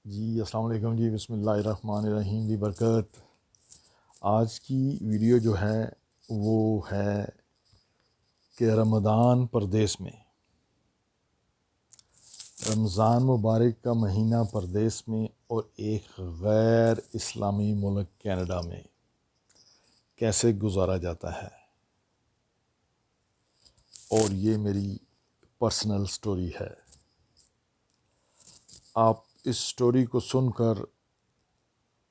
جی السلام علیکم جی، بسم اللہ الرحمن الرحیم جی، برکت۔ آج کی ویڈیو جو ہے وہ ہے کہ رمضان مبارک کا مہینہ پردیس میں اور ایک غیر اسلامی ملک کینیڈا میں کیسے گزارا جاتا ہے، اور یہ میری پرسنل سٹوری ہے۔ آپ اس سٹوری کو سن کر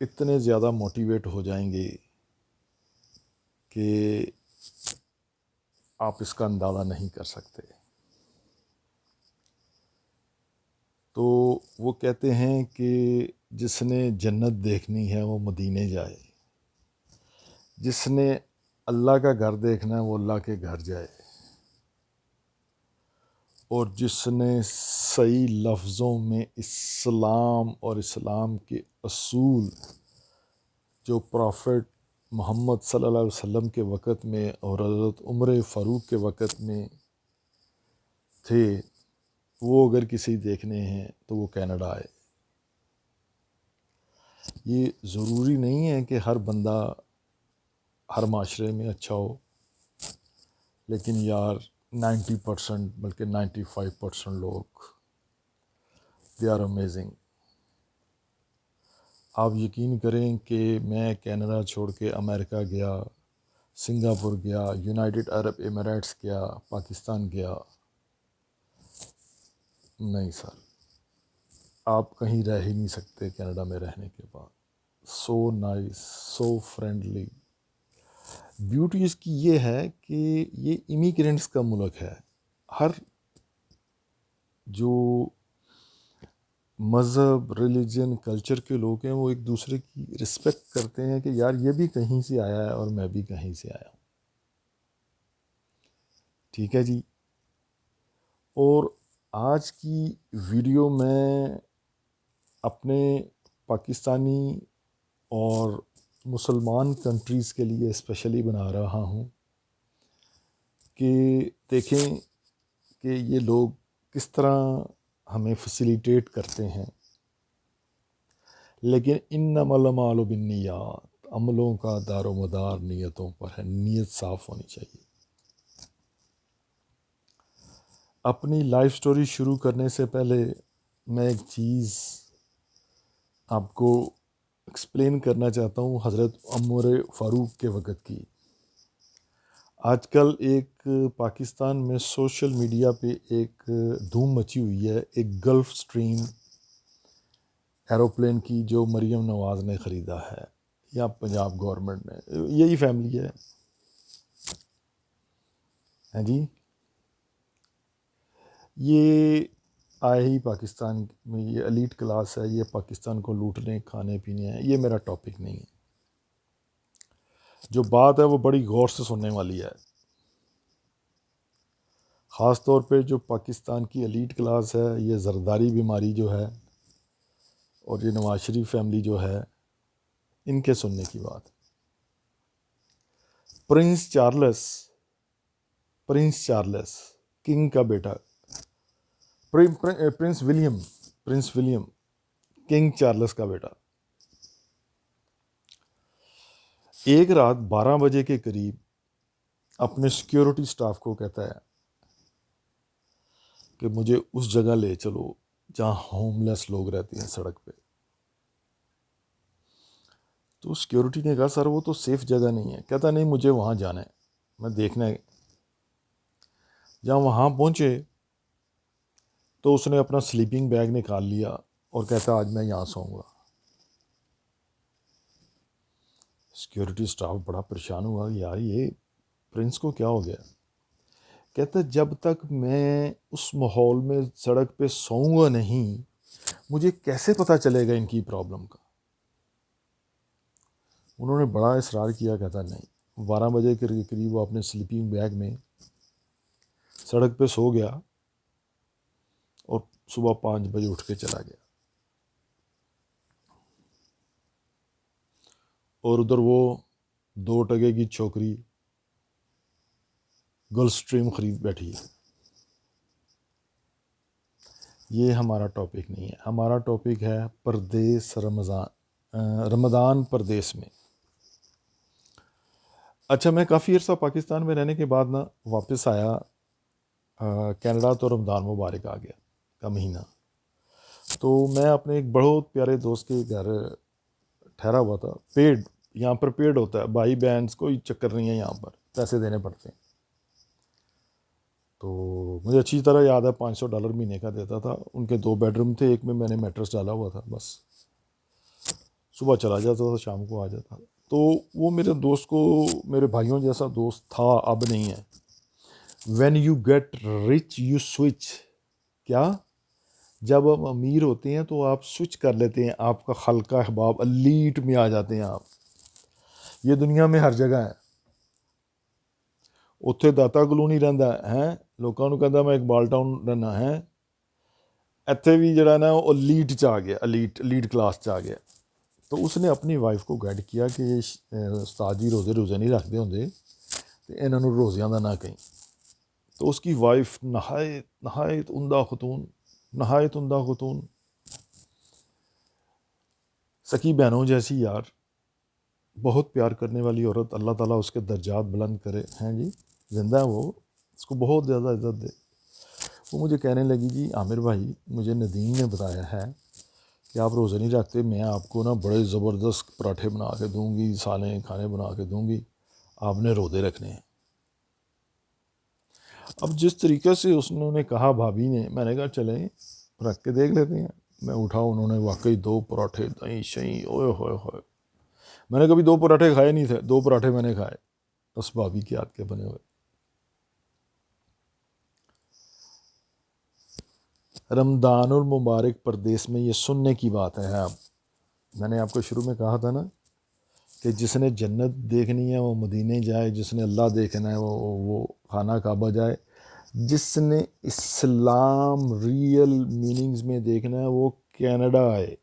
اتنے زیادہ موٹیویٹ ہو جائیں گے کہ آپ اس کا اندازہ نہیں کر سکتے۔ تو وہ کہتے ہیں کہ جس نے جنت دیکھنی ہے وہ مدینے جائے، جس نے اللہ کا گھر دیکھنا ہے وہ اللہ کے گھر جائے، اور جس نے صحیح لفظوں میں اسلام اور اسلام کے اصول جو پرافٹ محمد صلی اللہ علیہ وسلم کے وقت میں اور حضرت عمر فاروق کے وقت میں تھے، وہ اگر کسی دیکھنے ہیں تو وہ کینیڈا آئے۔ یہ ضروری نہیں ہے کہ ہر بندہ ہر معاشرے میں اچھا ہو، لیکن یار 90% بلکہ 95% لوگ دے آر امیزنگ۔ آپ یقین کریں کہ میں کینیڈا چھوڑ کے امریکہ گیا، سنگاپور گیا، یونائٹڈ عرب اماراتس گیا، پاکستان گیا، نہیں سر، آپ کہیں رہ ہی نہیں سکتے کینیڈا میں رہنے کے بعد۔ سو نائس، سو فرینڈلی۔ بیوٹی اس کی یہ ہے کہ یہ امیگرینٹس کا ملک ہے۔ ہر جو مذہب، ریلیجن، کلچر کے لوگ ہیں وہ ایک دوسرے کی رسپیکٹ کرتے ہیں کہ یار یہ بھی کہیں سے آیا ہے اور میں بھی کہیں سے آیا ہوں۔ ٹھیک ہے جی۔ اور آج کی ویڈیو میں اپنے پاکستانی اور مسلمان کنٹریز کے لیے اسپیشلی بنا رہا ہوں کہ دیکھیں کہ یہ لوگ کس طرح ہمیں فیسیلیٹیٹ کرتے ہیں، لیکن انما الاعمال بالنیات، عملوں کا دار و مدار نیتوں پر ہے، نیت صاف ہونی چاہیے۔ اپنی لائف سٹوری شروع کرنے سے پہلے میں ایک چیز آپ کو ایکسپلین کرنا چاہتا ہوں حضرت عمر فاروق کے وقت کی۔ آج کل ایک پاکستان میں سوشل میڈیا پہ ایک دھوم مچی ہوئی ہے، ایک گلف سٹریم ایروپلین کی جو مریم نواز نے خریدا ہے یا پنجاب گورنمنٹ نے، یہی فیملی ہے ہیں جی۔ یہ آئے ہی پاکستان میں، یہ ایلیٹ کلاس ہے، یہ پاکستان کو لوٹنے کھانے پینے ہیں۔ یہ میرا ٹاپک نہیں ہے، جو بات ہے وہ بڑی غور سے سننے والی ہے۔ خاص طور پہ جو پاکستان کی ایلیٹ کلاس ہے، یہ زرداری بیماری جو ہے اور یہ نواز شریف فیملی جو ہے، ان کے سننے کی بات۔ پرنس چارلس کنگ کا بیٹا، پرنس ولیم کنگ چارلس کا بیٹا، ایک رات 12 بجے کے قریب اپنے سیکیورٹی سٹاف کو کہتا ہے کہ مجھے اس جگہ لے چلو جہاں ہوم لیس لوگ رہتے ہیں سڑک پہ۔ تو سیکیورٹی نے کہا سر وہ تو سیف جگہ نہیں ہے۔ کہتا نہیں، مجھے وہاں جانا ہے، میں دیکھنا ہے۔ جہاں وہاں پہنچے تو اس نے اپنا سلیپنگ بیگ نکال لیا اور کہتا آج میں یہاں سوؤں گا۔ سیکیورٹی سٹاف بڑا پریشان ہوا، یار یہ پرنس کو کیا ہو گیا؟ کہتا جب تک میں اس ماحول میں سڑک پہ سوؤں گا نہیں، مجھے کیسے پتہ چلے گا ان کی پرابلم کا؟ انہوں نے بڑا اصرار کیا، کہتا نہیں۔ 12 بجے کے قریب وہ اپنے سلیپنگ بیگ میں سڑک پہ سو گیا اور صبح 5 بجے اٹھ کے چلا گیا۔ اور ادھر وہ 2 ٹکے کی چھوکری گلف سٹریم خرید بیٹھی ہے۔ یہ ہمارا ٹاپک نہیں ہے. ہمارا ٹاپک ہے پردیس رمضان پردیس میں. اچھا، میں کافی عرصہ پاکستان میں رہنے کے بعد نا واپس آیا کینیڈا، تو رمضان مبارک آ گیا کا مہینہ. تو میں اپنے ایک بہت پیارے دوست کے گھر ٹھہرا ہوا تھا. پیڈ، یہاں پر پیڈ ہوتا ہے، بھائی بہنس کوئی چکر نہیں ہے، یہاں پر پیسے دینے پڑتے ہیں. تو مجھے اچھی طرح یاد ہے $500 مہینے کا دیتا تھا. ان کے 2 بیڈ روم تھے، ایک میں نے میٹرس ڈالا ہوا تھا. بس صبح چلا جاتا تھا، شام کو آ جاتا تھا. تو وہ میرے دوست کو، میرے بھائیوں جیسا دوست تھا، اب نہیں ہے. When you get rich you switch. کیا؟ جب آپ امیر ہوتے ہیں تو آپ سوئچ کر لیتے ہیں، آپ کا خلقہ احباب الیٹ میں آ جاتے ہیں آپ. یہ دنیا میں ہر جگہ ہے. اتھے داتا کلونی رہندا ہے، لوکاں نوں کہندا میں اقبال ٹاؤن رہنا ہے. ਇੱਥੇ بھی جڑا نا وہ لیٹ چ آ گیا، لیٹ کلاس چ آ گیا. تو اس نے اپنی وائف کو گائیڈ کیا کہ استاد جی روزے نہیں رکھتے ہوندے، تو انہاں نوں روزیاں دا نہ کہیں. تو اس کی وائف نہایت عمدہ خاتون، سکی بہنوں جیسی یار، بہت پیار کرنے والی عورت. اللہ تعالیٰ اس کے درجات بلند کرے. ہیں جی، زندہ ہے وہ، اس کو بہت زیادہ عزت دے. وہ مجھے کہنے لگی جی عامر بھائی، مجھے ندیم نے بتایا ہے کہ آپ روزے نہیں رکھتے، میں آپ کو نا بڑے زبردست پراٹھے بنا کے دوں گی، سالیں کھانے بنا کے دوں گی، آپ نے روزے رکھنے ہیں. اب جس طریقے سے نے کہا بھابھی نے، میں نے کہا چلیں رکھ کے دیکھ لیتے ہیں. میں اٹھا، انہوں نے واقعی 2 پراٹھے، دہی شہی، اوئے ہوئے ہوئے. میں نے کبھی 2 پراٹھے کھائے نہیں تھے، 2 پراٹھے میں نے کھائے، بس بھابھی کے ہاتھ کے بنے ہوئے. رمضان المبارک پردیس میں یہ سننے کی بات ہے. اب میں نے آپ کو شروع میں کہا تھا نا کہ جس نے جنت دیکھنی ہے وہ مدینے جائے، جس نے اللہ دیکھنا ہے وہ خانہ کعبہ جائے، جس نے اسلام ریئل میننگز میں دیکھنا ہے وہ کینیڈا آئے.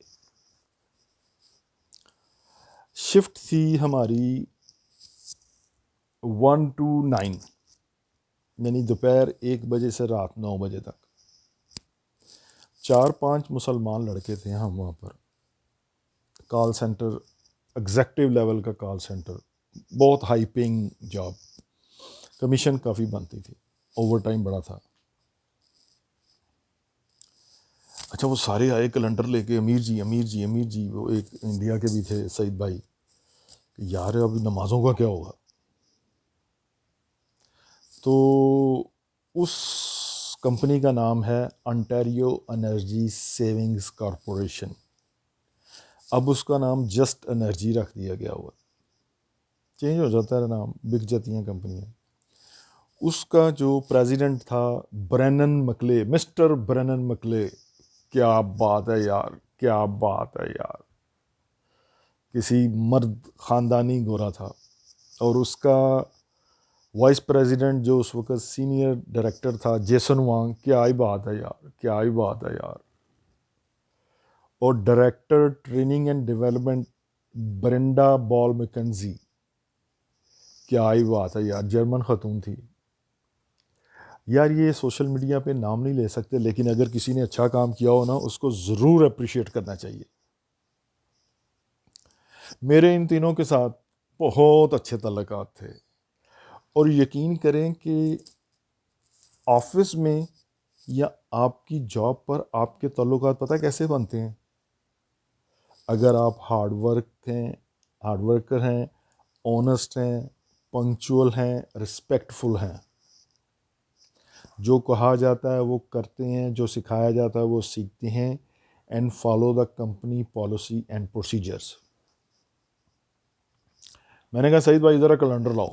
شفٹ تھی ہماری 1 to 9، یعنی دوپہر 1 بجے سے رات 9 بجے تک. 4-5 مسلمان لڑکے تھے ہم وہاں پر. کال سینٹر، ایگزیکٹو لیول کا کال سینٹر، بہت ہائی پینگ جاب، کمیشن کافی بنتی تھی، اوور ٹائم بڑا تھا. اچھا، وہ سارے آئے کیلنڈر لے کے، امیر جی. وہ ایک انڈیا کے بھی تھے، سعید بھائی، کہ یار اب نمازوں کا کیا ہوگا. تو اس کمپنی کا نام ہے انٹیریو انرجی سیونگز کارپوریشن. اب اس کا نام جسٹ انرجی رکھ دیا گیا ہوا، چینج ہو جاتا ہے نام، بک جاتی ہیں کمپنیاں. اس کا جو پریزیڈنٹ تھا مسٹر برینن مکلے. کیا بات ہے یار، کیا بات ہے یار. کسی مرد خاندانی گورا تھا. اور اس کا وائس پریزیڈنٹ جو اس وقت سینئر ڈائریکٹر تھا، جیسن وانگ. کیا ہی بات ہے یار، کیا ہی بات ہے یار. اور director training and development Brenda Ball McKenzie. کیا ہی بات ہے یار، جرمن خاتون تھی یار. یہ سوشل میڈیا پہ نام نہیں لے سکتے، لیکن اگر کسی نے اچھا کام کیا ہو نا، اس کو ضرور اپریشیٹ کرنا چاہیے. میرے ان تینوں کے ساتھ بہت اچھے تعلقات تھے. اور یقین کریں کہ آفس میں یا آپ کی جاب پر آپ کے تعلقات پتہ کیسے بنتے ہیں؟ اگر آپ ہارڈ ورکر ہیں، آنیسٹ ہیں، پنکچول ہیں، رسپیکٹفل ہیں، جو کہا جاتا ہے وہ کرتے ہیں، جو سکھایا جاتا ہے وہ سیکھتے ہیں، and follow the company policy and procedures. میں نے کہا سعید بھائی ذرا کیلنڈر لاؤ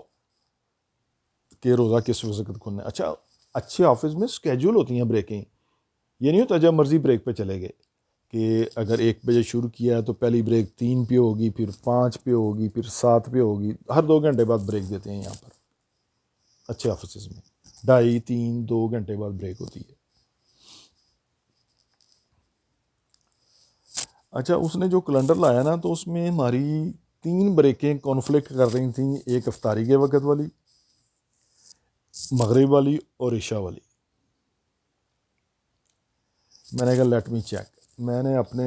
کہ روزہ کس وقت کھلنا ہے. اچھا، اچھے آفس میں اسکیجول ہوتی ہیں بریکنگ. یہ نہیں ہوتا جب مرضی بریک پہ چلے گئے، کہ اگر 1 بجے شروع کیا ہے تو پہلی بریک 3 پہ ہوگی، پھر 5 پہ ہوگی، پھر 7 پہ ہوگی. ہر 2 گھنٹے بعد بریک دیتے ہیں یہاں پر اچھے آفسز میں. 2.5-3 گھنٹے بعد بریک ہوتی ہے. اچھا، اس نے جو کیلنڈر لایا نا، تو اس میں ہماری 3 بریکیں کانفلکٹ کر رہی تھیں. ایک افطاری کے وقت والی، مغرب والی، اور عشاء والی. میں نے کہا لیٹ می چیک. میں نے اپنے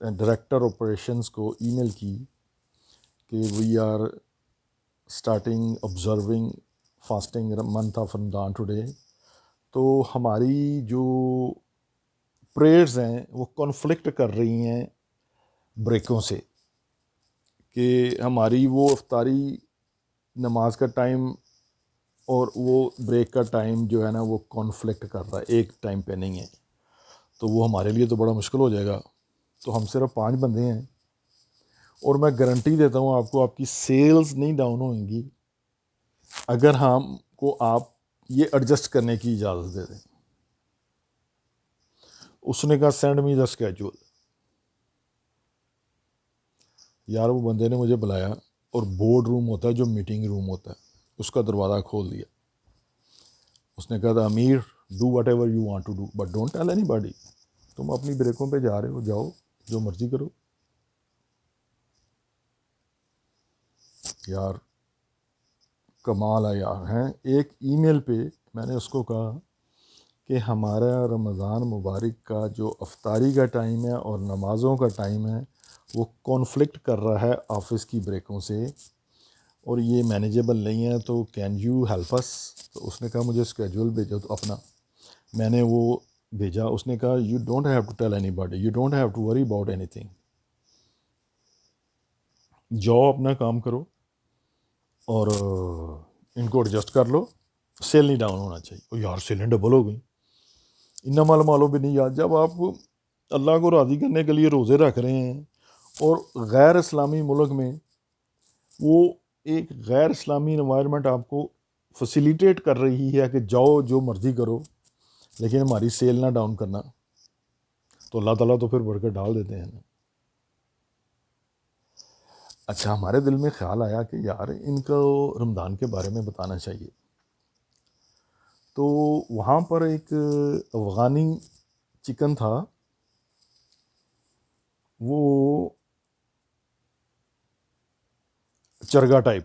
ڈائریکٹر آپریشنس کو ای میل کی کہ we are starting observing fasting month of Ramadan today. تو ہماری جو پریئرز ہیں وہ کنفلکٹ کر رہی ہیں بریکوں سے، کہ ہماری وہ افطاری نماز کا ٹائم اور وہ بریک کا ٹائم جو ہے نا وہ کانفلکٹ کر رہا ہے، ایک ٹائم پہ نہیں ہے. تو وہ ہمارے لیے تو بڑا مشکل ہو جائے گا. تو ہم صرف 5 بندے ہیں، اور میں گارنٹی دیتا ہوں آپ کو، آپ کی سیلز نہیں ڈاؤن ہوئیں گی اگر ہم کو آپ یہ ایڈجسٹ کرنے کی اجازت دے دیں. اس نے کہا سینڈ می دا اسکیجول. یار وہ بندے نے مجھے بلایا، اور بورڈ روم ہوتا ہے جو میٹنگ روم ہوتا ہے، اس کا دروازہ کھول دیا. اس نے کہا تھا Amir do whatever you want to do but don't tell anybody. تم اپنی بریکوں پہ جا رہے ہو، جاؤ جو مرضی کرو. یار کمال ہے یار. ہیں ایک ای میل پہ میں نے اس کو کہا کہ ہمارا رمضان مبارک کا جو افطاری کا ٹائم ہے اور نمازوں کا ٹائم ہے وہ کانفلکٹ کر رہا ہے آفس کی بریکوں سے، اور یہ مینیجیبل نہیں ہے، تو کین یو ہیلپ اس. تو اس نے کہا مجھے اسکیجول بھیجو تو اپنا. میں نے وہ بھیجا. اس نے کہا you don't have to tell anybody, you don't have to worry about anything. جاؤ اپنا کام کرو اور ان کو ایڈجسٹ کر لو. سیل نہیں ڈاؤن ہونا چاہیے. اور یار سیلیں ڈبل ہو گئیں. انما المعلوم بھی نہیں. یار جب آپ اللہ کو راضی کرنے کے لیے روزے رکھ رہے ہیں اور غیر اسلامی ملک میں وہ ایک غیر اسلامی انوائرمنٹ آپ کو فیسیلیٹیٹ کر رہی ہے کہ جاؤ جو مرضی کرو، لیکن ہماری سیل نہ ڈاؤن کرنا، تو اللہ تعالیٰ تو پھر برکت ڈال دیتے ہیں نا. اچھا ہمارے دل میں خیال آیا کہ یار ان کو رمضان کے بارے میں بتانا چاہیے. تو وہاں پر ایک افغانی چکن تھا، وہ چرگا ٹائپ.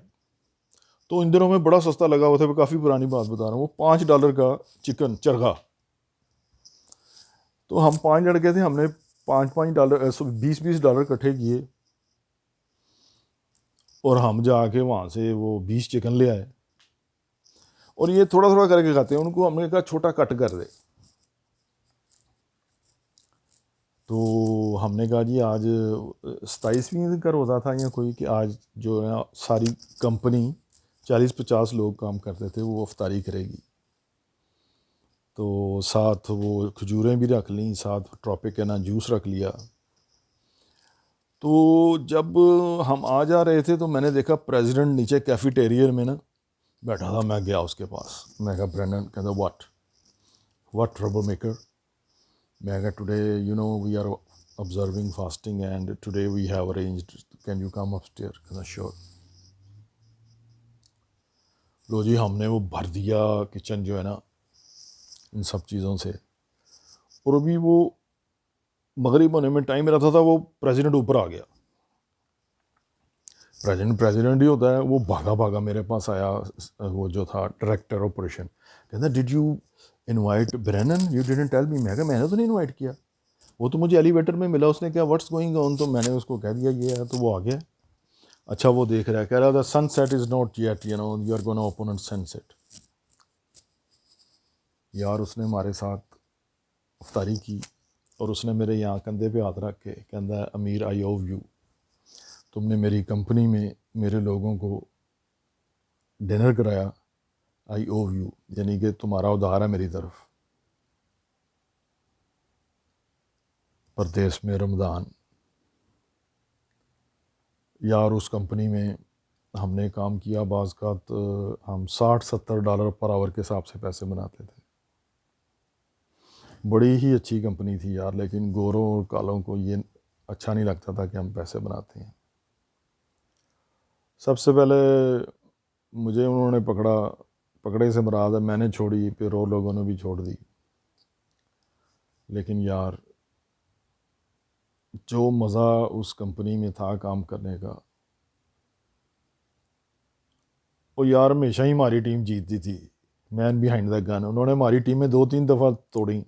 تو ان دنوں میں بڑا سستا لگا ہوا تھا. میں کافی پرانی بات بتا رہا ہوں. وہ $5 کا چکن چرگا. تو ہم 5 لڑکے تھے، ہم نے $5 $20 اکٹھے کیے، اور ہم جا کے وہاں سے وہ 20 چکن لے آئے. اور یہ تھوڑا تھوڑا کر کے کھاتے ہیں. ان کو ہم نے کہا چھوٹا کٹ کر دے. تو ہم نے کہا جی آج 27ویں کا روزہ تھا یا کوئی، کہ آج جو ہے ساری کمپنی 40-50 لوگ کام کرتے تھے وہ افطاری کرے گی. تو ساتھ وہ کھجوریں بھی رکھ لیں، ساتھ ٹراپیکانا جوس رکھ لیا. تو جب ہم آ جا رہے تھے تو میں نے دیکھا پریزیڈنٹ نیچے کیفیٹیریئر میں نا بیٹھا تھا. میں گیا اس کے پاس. میں کہا برینڈن. کہتا واٹ ٹربل میکر. میں کہا today you know we are observing fasting and today we have arranged, can you come upstairs. کہنا sure. لو جی ہم نے وہ بھر دیا کچن جو ہے نا ان سب چیزوں سے. اور ابھی وہ مغرب ہونے میں ٹائم رہتا تھا، وہ پریزیڈنٹ اوپر آ گیا. پریزیڈنٹ ہی ہوتا ہے. وہ بھاگا بھاگا میرے پاس آیا، وہ جو تھا ڈائریکٹر آپریشن. کہتا did you invite Brennan, you didn't tell me. میں کہا میں نے تو نہیں انوائٹ کیا، وہ تو مجھے ایلیویٹر میں ملا. اس نے کہا واٹس گوئنگ آن، تو میں نے اس کو کہہ دیا یہ ہے، تو وہ آ گیا. اچھا وہ دیکھ رہا ہے، کہہ رہا تھا sunset is not yet, you know you are gonna open on sunset. یار اس نے ہمارے ساتھ افطاری کی، اور اس نے میرے یہاں کندھے پہ ہاتھ رکھ کے کہتا ہے امیر آئی اوو یو. تم نے میری کمپنی میں میرے لوگوں کو ڈنر کرایا، آئی اوو یو، یعنی کہ تمہارا ادھار ہے میری طرف. پردیس میں رمضان. یار اس کمپنی میں ہم نے کام کیا، بعض کا ہم $60-70 پر آور کے حساب سے پیسے بناتے تھے. بڑی ہی اچھی کمپنی تھی یار، لیکن گوروں اور کالوں کو یہ اچھا نہیں لگتا تھا کہ ہم پیسے بناتے ہیں. سب سے پہلے مجھے انہوں نے پکڑے سے مراد ہے، میں نے چھوڑی، پھر اور لوگوں نے بھی چھوڑ دی. لیکن یار جو مزہ اس کمپنی میں تھا کام کرنے کا، وہ یار ہمیشہ ہی ہماری ٹیم جیتتی تھی. مین بیہائنڈ دا گن. انہوں نے ہماری ٹیمیں 2-3 دفعہ توڑیں،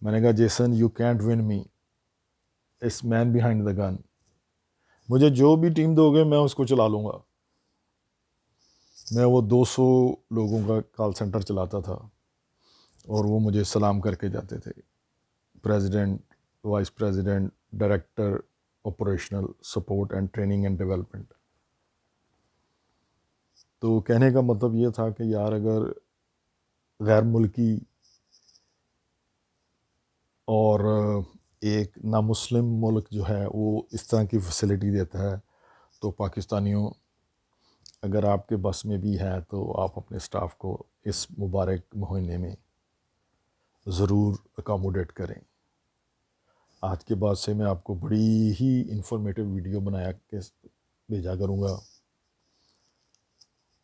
میں نے کہا Jason you can't win me, اس مین بیہائنڈ دا گن، مجھے جو بھی ٹیم دو گے میں اس کو چلا لوں گا. میں وہ 200 لوگوں کا کال سینٹر چلاتا تھا اور وہ مجھے سلام کر کے جاتے تھے، president, vice president, director operational support and training and development. تو کہنے کا مطلب یہ تھا کہ یار اگر غیر ملکی اور ایک نامسلم ملک جو ہے وہ اس طرح کی فیسلٹی دیتا ہے تو پاکستانیوں اگر آپ کے بس میں بھی ہے تو آپ اپنے سٹاف کو اس مبارک مہینے میں ضرور اکاموڈیٹ کریں. آج کے بعد سے میں آپ کو بڑی ہی انفارمیٹیو ویڈیو بنایا کے بھیجا کروں گا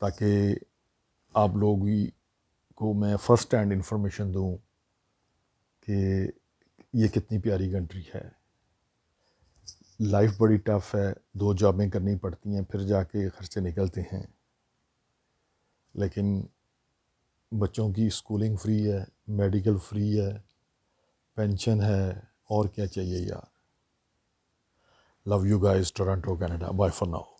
تاکہ آپ لوگ کو میں فرسٹ ہینڈ انفارمیشن دوں کہ یہ کتنی پیاری کنٹری ہے. لائف بڑی ٹف ہے، 2 جابیں کرنی پڑتی ہیں پھر جا کے خرچے نکلتے ہیں، لیکن بچوں کی اسکولنگ فری ہے، میڈیکل فری ہے، پینشن ہے، اور کیا چاہیے یار. Love you guys, Toronto Canada. Bye for now.